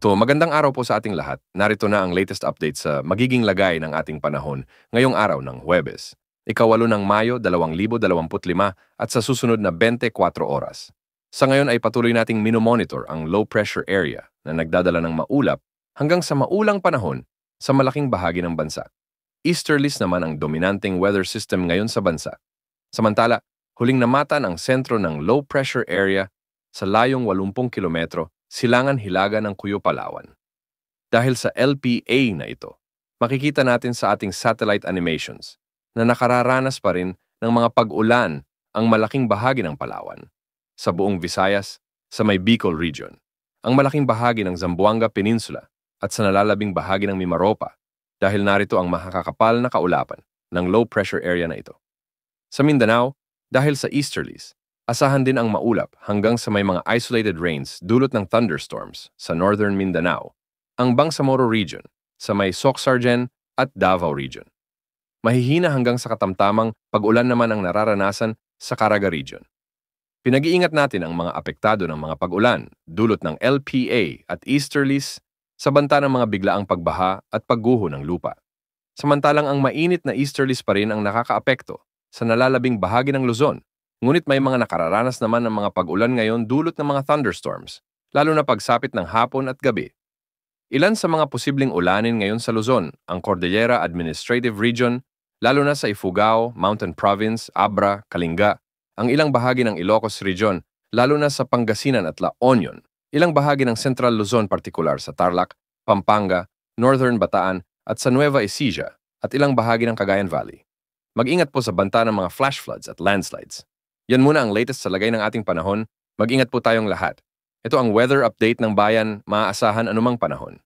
Magandang araw po sa ating lahat. Narito na ang latest update sa magiging lagay ng ating panahon ngayong araw ng Huwebes. Ika-8 ng Mayo 2025 at sa susunod na 24 oras. Sa ngayon ay patuloy nating minomonitor ang low pressure area na nagdadala ng maulap hanggang sa maulang panahon sa malaking bahagi ng bansa. Easterlies naman ang dominanteng weather system ngayon sa bansa. Samantala, huling namatan ang sentro ng low pressure area sa layong 80 kilometro silangan-hilaga ng Cuyo, Palawan. Dahil sa LPA na ito, makikita natin sa ating satellite animations na nakararanas pa rin ng mga pag-ulan ang malaking bahagi ng Palawan, sa buong Visayas, sa may Bicol region, ang malaking bahagi ng Zamboanga Peninsula at sa nalalabing bahagi ng Mimaropa dahil narito ang makakapal na kaulapan ng low pressure area na ito. Sa Mindanao, dahil sa easterlies, asahan din ang maulap hanggang sa may mga isolated rains dulot ng thunderstorms sa northern Mindanao, ang Bangsamoro region, sa may Socsargen at Davao region. Mahihina hanggang sa katamtamang pag-ulan naman ang nararanasan sa Caraga region. Pinag-iingat natin ang mga apektado ng mga pag-ulan dulot ng LPA at easterlies sa banta ng mga biglaang pagbaha at pagguho ng lupa. Samantalang ang mainit na easterlies pa rin ang nakakaapekto sa nalalabing bahagi ng Luzon. Ngunit may mga nakararanas naman ng mga pag-ulan ngayon dulot ng mga thunderstorms, lalo na pagsapit ng hapon at gabi. Ilan sa mga posibleng ulanin ngayon sa Luzon, ang Cordillera Administrative Region, lalo na sa Ifugao, Mountain Province, Abra, Kalinga, ang ilang bahagi ng Ilocos Region, lalo na sa Pangasinan at La Union, ilang bahagi ng Central Luzon partikular sa Tarlac, Pampanga, Northern Bataan at sa Nueva Ecija, at ilang bahagi ng Cagayan Valley. Mag-ingat po sa banta ng mga flash floods at landslides. Yan muna ang latest sa lagay ng ating panahon. Mag-ingat po tayong lahat. Ito ang weather update ng bayan, maaasahan anumang panahon.